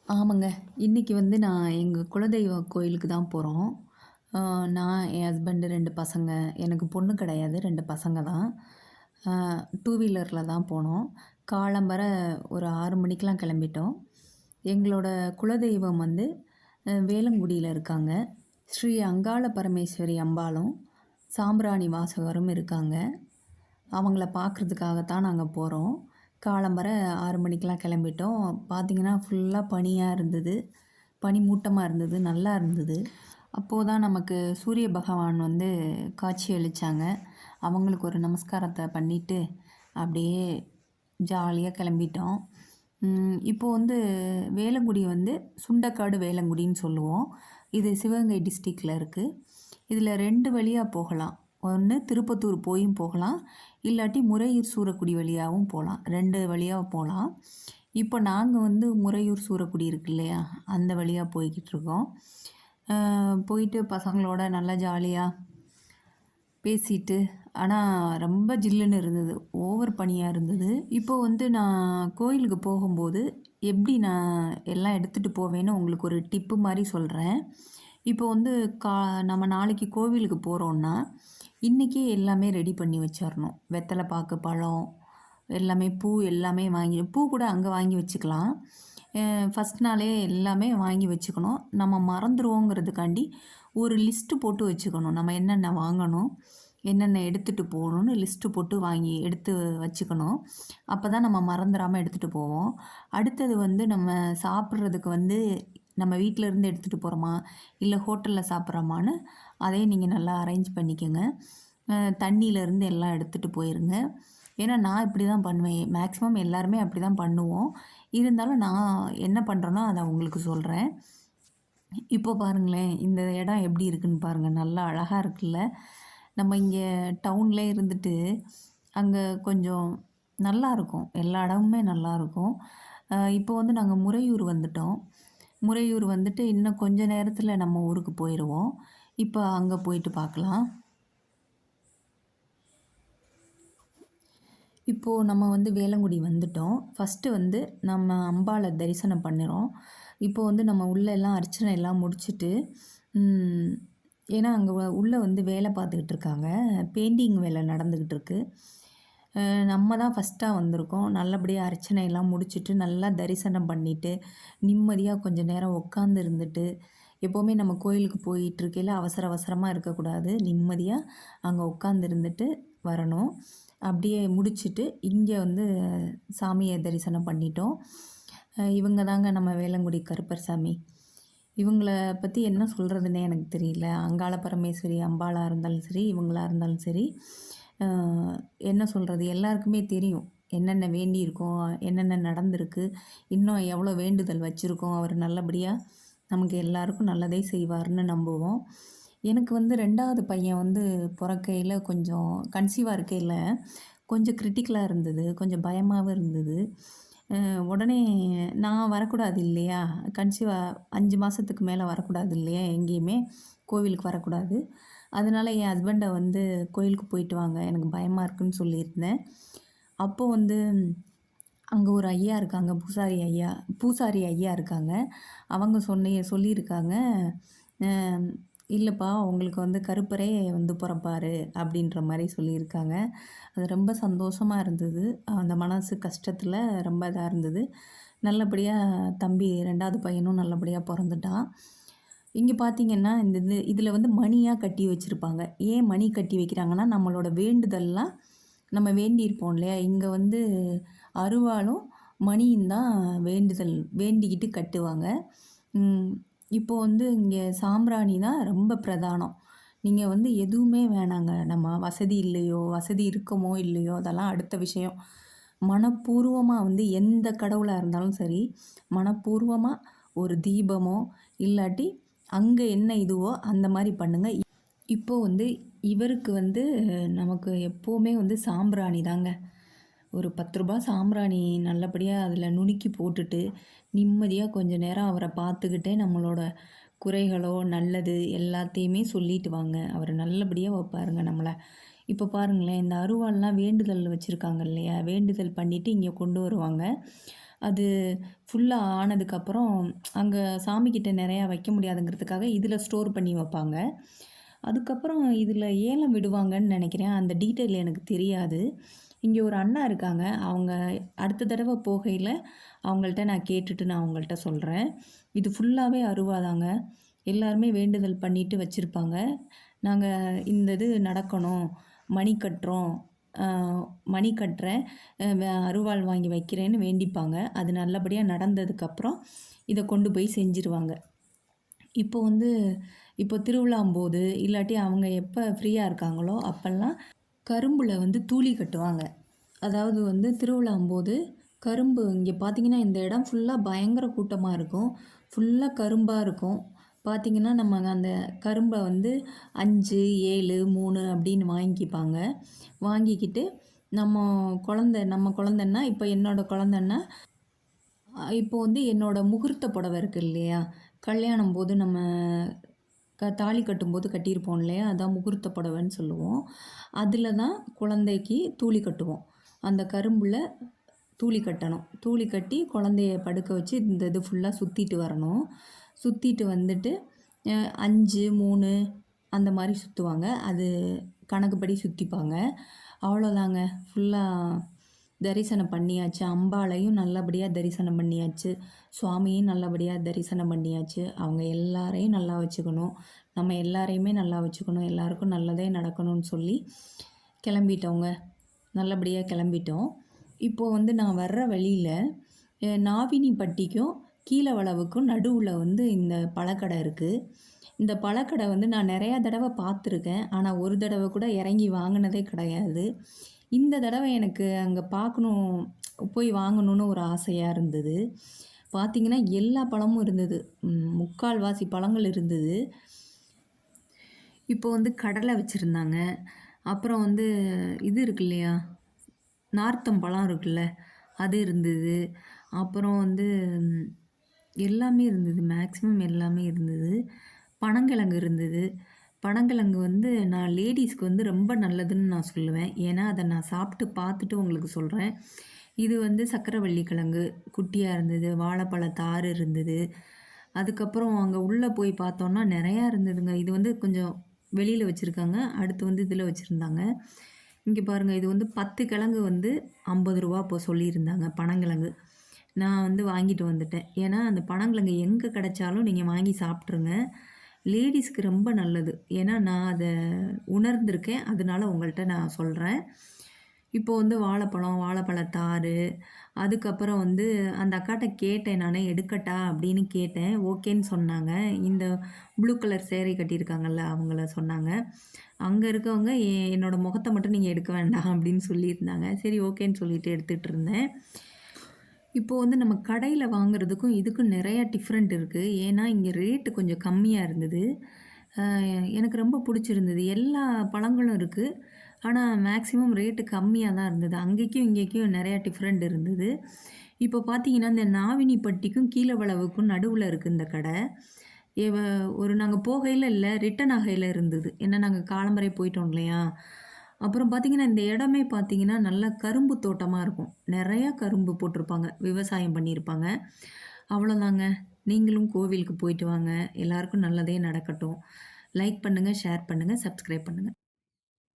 ஆமாங்க. இன்னைக்கு வந்து நான் எங்க குலதெய்வ கோயிலுக்கு தான் போறோம். நான், என் ஹஸ்பண்டு 2 பசங்க. எனக்கு பொண்ணு கிடையாது. 2 பசங்க தான். அ 2 வீலர்ல தான் போனோம். காலம்பர ஒரு 6 மணிக்கெலாம் கிளம்பிட்டோம். எங்களோட குலதெய்வம் வந்து வேலங்குடியில இருக்காங்க. ஸ்ரீ அங்காள பரமேஸ்வரி அம்பாளும், சாம்பிராணி வாசகரும் இருக்காங்க. அவங்கள பார்க்குறதுக்காகத்தான் நாங்க போறோம். காலம்பர 6 மணிக்கெலாம் கிளம்பிட்டோம். பார்த்தீங்கன்னா, ஃபுல்லா பனியா இருந்தது. பனி மூட்டமா இருந்தது. நல்லா இருந்தது. அப்போ தான் நமக்கு சூரிய பகவான் வந்து காட்சி அளிச்சாங்க. அவங்களுக்கு ஒரு நமஸ்காரத்த பண்ணிட்டு, அப்படியே ஜாலியா கிளம்பிட்டோம். இப்போ வந்து வேலங்குடி வந்து சுண்டக்காடு வேலங்குடின்னு சொல்லுவோம். இது சிவகங்கை டிஸ்ட்ரிக்ட்ல இருக்கு. இதில் 2 வழியா போகலாம். ஒண்ணு திருப்பத்தூர் போயும் போகலாம். இல்லாட்டி முறையூர் சூரக்குடி வழியாவும் போகலாம். 2 வழியா போகலாம். இப்போ நாங்க வந்து முறையூர் சூரக்குடி இருக்கு இல்லையா? அந்த வழியா போய்க்கிட்டுருக்கோம். போயிட்டு பசங்களோட நல்லா ஜாலியா பேசிட்டு, ஆனா ரொம்ப ஜில்லுன்னு இருந்தது. ஓவர் பனியா இருந்தது. இப்போ வந்து நான் கோயிலுக்கு போகும்போது, எப்படி நான் எல்லாம் எடுத்துட்டு போவேன்னு உங்களுக்கு ஒரு டிப்பு மாரி சொல்றேன். இப்போ வந்து நம்ம நாளைக்கு கோவிலுக்கு போறோம்னா, இன்னைக்கே எல்லாமே ரெடி பண்ணி வச்சிரணும். வெத்தல பாக்கு, பழம் எல்லாமே, பூ எல்லாமே பூ கூட அங்க வாங்கி வச்சுக்கலாம். ஃபர்ஸ்ட் நாளே எல்லாமே வாங்கி வச்சுக்கணும். நம்ம மறந்துருவோங்கிறதுக்காண்டி ஒரு லிஸ்ட்டு போட்டு வச்சுக்கணும். நம்ம என்னென்ன வாங்கணும், என்னென்ன எடுத்துகிட்டு போகணும்னு லிஸ்ட்டு போட்டு வாங்கி எடுத்து வச்சுக்கணும். அப்போ தான் நம்ம மறந்துடாமல் எடுத்துகிட்டு போவோம். அடுத்தது வந்து நம்ம சாப்பிட்றதுக்கு வந்து நம்ம வீட்டில் இருந்து எடுத்துகிட்டு போகிறோமா, இல்லை ஹோட்டலில் சாப்பிட்றோமான்னு அதையும் நீங்கள் நல்லா அரேஞ்ச் பண்ணிக்கோங்க. தண்ணியிலேருந்து எல்லாம் எடுத்துகிட்டு போயிருங்க. ஏன்னா நான் இப்படி தான் பண்ணுவேன். மேக்ஸிமம் எல்லாருமே அப்படி தான் பண்ணுவோம். இருந்தாலும் நான் என்ன பண்ணுறேனோ அதை உங்களுக்கு சொல்கிறேன். இப்போ பாருங்களேன், இந்த இடம் எப்படி இருக்குன்னு பாருங்கள். நல்லா அழகாக இருக்குல்ல. நம்ம இங்கே டவுன்லேயே இருந்துட்டு அங்கே கொஞ்சம் நல்லாயிருக்கும். எல்லா இடமுமே நல்லாயிருக்கும். இப்போ வந்து நாங்கள் முறையூர் வந்துட்டோம். முறையூர் வந்துட்டு இன்னும் கொஞ்ச நேரத்தில் நம்ம ஊருக்கு போயிடுவோம். இப்போ அங்கே போயிட்டு பார்க்கலாம். இப்போது நம்ம வந்து வேலங்குடி வந்துட்டோம். ஃபஸ்ட்டு வந்து நம்ம அம்பாளை தரிசனம் பண்ணுறோம். இப்போ வந்து நம்ம உள்ளெல்லாம் அர்ச்சனை எல்லாம் முடிச்சுட்டு, ஏன்னா அங்கே உள்ளே வந்து வேலை பார்த்துக்கிட்டு இருக்காங்க. பெயிண்டிங் வேலை நடந்துக்கிட்டு இருக்கு. நம்ம தான் ஃபஸ்ட்டாக வந்திருக்கோம். நல்லபடியாக அர்ச்சனை எல்லாம் முடிச்சுட்டு, நல்லா தரிசனம் பண்ணிவிட்டு, நிம்மதியாக கொஞ்சம் நேரம் உட்காந்து இருந்துட்டு, எப்போவுமே நம்ம கோயிலுக்கு போயிட்டுருக்கையில அவசர அவசரமாக இருக்கக்கூடாது. நிம்மதியாக அங்கே உட்காந்து இருந்துட்டு வரணும். அப்படியே முடிச்சுட்டு இங்கே வந்து சாமியை தரிசனம் பண்ணிட்டோம். இவங்க தாங்க நம்ம வேலங்குடி கருப்பர் சாமி. இவங்கள பற்றி என்ன சொல்கிறதுன்னே எனக்கு தெரியல. அங்காள பரமேஸ்வரி அம்பாளாக இருந்தாலும் சரி, இவங்களா இருந்தாலும் சரி, என்ன சொல்கிறது, எல்லாருக்குமே தெரியும் என்னென்ன வேண்டியிருக்கோம், என்னென்ன நடந்திருக்கு, இன்னும் எவ்வளோ வேண்டுதல் வச்சுருக்கோம். அவர் நல்லபடியாக நமக்கு எல்லாருக்கும் நல்லதே செய்வார்னு நம்புவோம். எனக்கு வந்து 2வது பையன் வந்து பொறக்கையில் கொஞ்சம் கன்சீவாக இருக்கையில் கொஞ்சம் கிரிட்டிக்கலாக இருந்தது. கொஞ்சம் பயமாகவும் இருந்தது. உடனே நான் வரக்கூடாது இல்லையா? கன்சீவாக 5 மாதத்துக்கு மேலே வரக்கூடாது இல்லையா? எங்கேயுமே கோவிலுக்கு வரக்கூடாது. அதனால என் ஹஸ்பண்டை வந்து கோயிலுக்கு போயிட்டு வாங்க, எனக்கு பயமாக இருக்குன்னு சொல்லியிருந்தேன். அப்போது வந்து அங்கே ஒரு ஐயா இருக்காங்க, பூசாரி ஐயா இருக்காங்க. அவங்க சொல்லியிருக்காங்க, இல்லைப்பா உங்களுக்கு வந்து கருப்பரே வந்து பிறப்பாரு அப்படின்ற மாதிரி சொல்லியிருக்காங்க. அது ரொம்ப சந்தோஷமாக இருந்தது. அந்த மனசு கஷ்டத்தில் ரொம்ப இதாக இருந்தது. நல்லபடியாக தம்பி 2வது பையனும் நல்லபடியாக பிறந்துட்டான். இங்கே பார்த்தீங்கன்னா, இதில் வந்து மணியாக கட்டி வச்சுருப்பாங்க. ஏன் மணி கட்டி வைக்கிறாங்கன்னா, நம்மளோட வேண்டுதல்லாம் நம்ம வேண்டியிருப்போம் இல்லையா? இங்கே வந்து அருவாளும் மணியும் தான் வேண்டிக்கிட்டு கட்டுவாங்க. இப்போது வந்து இங்கே சாம்பிராணி தான் ரொம்ப பிரதானம். நீங்கள் வந்து எதுவுமே வேணாங்க. நம்ம வசதி இல்லையோ, வசதி இருக்கமோ இல்லையோ, அதெல்லாம் அடுத்த விஷயம். மனப்பூர்வமாக வந்து எந்த கடவுளாக இருந்தாலும் சரி, மனப்பூர்வமாக ஒரு தீபமோ இல்லாட்டி அங்கே என்ன இதுவோ அந்த மாதிரி பண்ணுங்கள். இப்போது வந்து இவருக்கு வந்து நமக்கு எப்போவுமே வந்து சாம்பிராணி தாங்க. ஒரு ரூ. 10 சாம்பிராணி நல்லபடியாக அதில் நுணுக்கி போட்டுட்டு, நிம்மதியாக கொஞ்சம் நேரம் அவரை பார்த்துக்கிட்டே நம்மளோட குறைகளோ, நல்லது எல்லாத்தையுமே சொல்லிட்டு வாங்க. அவர் நல்லபடியாக வைப்பாருங்க நம்மளை. இப்போ பாருங்களேன், இந்த அருவாள்லாம் வேண்டுதல் வச்சுருக்காங்க இல்லையா? வேண்டுதல் பண்ணிவிட்டு இங்கே கொண்டு வருவாங்க. அது ஃபுல்லாக ஆனதுக்கப்புறம் அங்கே சாமிக்கிட்ட நிறையா வைக்க முடியாதுங்கிறதுக்காக இதில் ஸ்டோர் பண்ணி வைப்பாங்க. அதுக்கப்புறம் இதில் ஏலம் விடுவாங்கன்னு நினைக்கிறேன். அந்த டீட்டெயில் எனக்கு தெரியாது. இங்கே ஒரு அண்ணா இருக்காங்க. அவங்க அடுத்த தடவை போகையில் அவங்கள்ட்ட நான் கேட்டுட்டு நான் அவங்கள்ட்ட சொல்கிறேன். இது ஃபுல்லாகவே அருவாதாங்க. எல்லாருமே வேண்டுதல் பண்ணிட்டு வச்சுருப்பாங்க. நாங்கள் இந்த இது நடக்கணும், மணி கட்டுறோம், மணி கட்டுறேன், அருவாள் வாங்கி வைக்கிறேன்னு வேண்டிப்பாங்க. அது நல்லபடியாக நடந்ததுக்கப்புறம் இதை கொண்டு போய் செஞ்சுருவாங்க. இப்போ திருவிழாம்போது இல்லாட்டி அவங்க எப்போ ஃப்ரீயாக இருக்காங்களோ அப்போல்லாம் கரும்பில் தூளி கட்டுவாங்க. அதாவது திருவிழாம்போது கரும்பு இங்கே பார்த்தீங்கன்னா இந்த இடம் ஃபுல்லாக பயங்கர கூட்டமாக இருக்கும். ஃபுல்லாக கரும்பாக இருக்கும். பார்த்திங்கன்னா நம்ம அந்த கரும்பை 5, 7, 3 அப்படின்னு வாங்கிப்பாங்க. வாங்கிக்கிட்டு நம்ம குழந்தன்னா இப்போ என்னோடய குழந்தன்னா இப்போ என்னோட முகூர்த்த புடவை இருக்குது இல்லையா, கல்யாணம் போது நம்ம தாலி கட்டும்போது கட்டியிருப்போம் இல்லையா, அதான் முகூர்த்த புடவைன்னு சொல்லுவோம். அதில் தான் குழந்தைக்கு தூளி கட்டுவோம். அந்த கரும்பில் தூளி கட்டணும். தூளி கட்டி குழந்தைய படுக்க வச்சு இந்த இது ஃபுல்லாக சுற்றிட்டு வரணும். சுற்றிட்டு 5, 3 அந்த மாதிரி சுற்றுவாங்க. அது கணக்குப்படி சுற்றிப்பாங்க. அவ்வளோதாங்க. ஃபுல்லாக தரிசனம் பண்ணியாச்சு. அம்பாளையும் நல்லபடியாக தரிசனம் பண்ணியாச்சு. சுவாமியும் நல்லபடியாக தரிசனம் பண்ணியாச்சு. அவங்க எல்லாரையும் நல்லா வச்சுக்கணும், நம்ம எல்லாரையுமே நல்லா வச்சுக்கணும், எல்லாருக்கும் நல்லதே நடக்கணும்னு சொல்லி கிளம்பிட்டோங்க. நல்லபடியாக கிளம்பிட்டோம். இப்போது நான் வர்ற வழியில் நாவினிப்பட்டிக்கும் கீழவளவுக்கும் நடுவில் இந்த பழக்கடை இருக்குது. இந்த பழக்கடை நான் நிறையா தடவை பார்த்துருக்கேன். ஆனால் ஒரு தடவை கூட இறங்கி வாங்கினதே கிடையாது. இந்த தடவை எனக்கு அங்கே போய் வாங்கணுன்னு ஒரு ஆசையாக இருந்தது. பார்த்திங்கன்னா எல்லா பழமும் இருந்தது. முக்கால்வாசி பழங்கள் இருந்தது. இப்போது கடலை வச்சுருந்தாங்க. அப்புறம் இது இருக்கு இல்லையா, நார்த்தம்பழம் இருக்குல்ல, அது இருந்தது. அப்புறம் எல்லாமே இருந்தது. மேக்ஸிமம் எல்லாமே இருந்தது. பனங்கிழங்கு இருந்தது. பனங்கிழங்கு நான் லேடீஸ்க்கு ரொம்ப நல்லதுன்னு நான் சொல்லுவேன். ஏன்னா அதை நான் சாப்பிட்டு பார்த்துட்டு உங்களுக்கு சொல்கிறேன். இது சக்கரவள்ளி கிழங்கு குட்டியாக இருந்தது. வாழைப்பழத்தாறு இருந்தது. அதுக்கப்புறம் அங்கே உள்ளே போய் பார்த்தோன்னா நிறையா இருந்ததுங்க. இது கொஞ்சம் வெளியில் வச்சுருக்காங்க. அடுத்து இதில் வச்சுருந்தாங்க. இங்கே பாருங்கள், இது 10 கிழங்கு 50 ரூபா இப்போ சொல்லியிருந்தாங்க. பனங்கிழங்கு நான் வாங்கிட்டு வந்துட்டேன். ஏன்னா அந்த பனங்கிழங்கு எங்கே கிடைச்சாலும் நீங்கள் வாங்கி சாப்பிட்ருங்க. லேடீஸ்க்கு ரொம்ப நல்லது. ஏன்னா நான் அதை உணர்ந்திருக்கேன். அதனால உங்கள்கிட்ட நான் சொல்கிறேன். இப்போது வாழைப்பழம், வாழைப்பழத்தாறு, அதுக்கப்புறம் அந்த அக்காட்ட கேட்டேன், நான் எடுக்கட்டா அப்படின்னு கேட்டேன். ஓகேன்னு சொன்னாங்க. இந்த ப்ளூ கலர் சேரீ கட்டியிருக்காங்கல்ல அவங்கள சொன்னாங்க. அங்கே இருக்கவங்க என்னோடய முகத்தை மட்டும் நீங்கள் எடுக்க வேண்டாம் அப்படின்னு சொல்லியிருந்தாங்க. சரி ஓகேன்னு சொல்லிட்டு எடுத்துகிட்டு இருந்தேன். இப்போது நம்ம கடையில் வாங்குறதுக்கும் இதுக்கும் நிறையா டிஃப்ரெண்ட் இருக்குது. ஏன்னா இங்கே ரேட்டு கொஞ்சம் கம்மியாக இருந்தது. எனக்கு ரொம்ப பிடிச்சிருந்தது. எல்லா பழங்களும் இருக்குது. ஆனால் மேக்ஸிமம் ரேட்டு கம்மியாக தான் இருந்தது. அங்கேக்கும் இங்கேக்கும் நிறையா டிஃப்ரெண்ட் இருந்தது. இப்போ பார்த்தீங்கன்னா இந்த நாவினிப்பட்டிக்கும் கீழவளவுக்கும் நடுவில் இருக்குது இந்த கடை. நாங்கள் போகையில் இல்லை, ரிட்டன் ஆகையில் இருந்தது. ஏன்னா நாங்கள் காலம்பறை போயிட்டோம் இல்லையா. அப்புறம் பார்த்திங்கன்னா இந்த இடமே பார்த்திங்கன்னா நல்லா கரும்பு தோட்டமாக இருக்கும். நிறையா கரும்பு போட்டிருப்பாங்க, விவசாயம் பண்ணியிருப்பாங்க. அவ்வளோதாங்க. நீங்களும் கோவிலுக்கு போயிட்டு வாங்க. எல்லாருக்கும் நல்லதே நடக்கட்டும். லைக் பண்ணுங்கள், ஷேர் பண்ணுங்கள், சப்ஸ்கிரைப் பண்ணுங்கள்.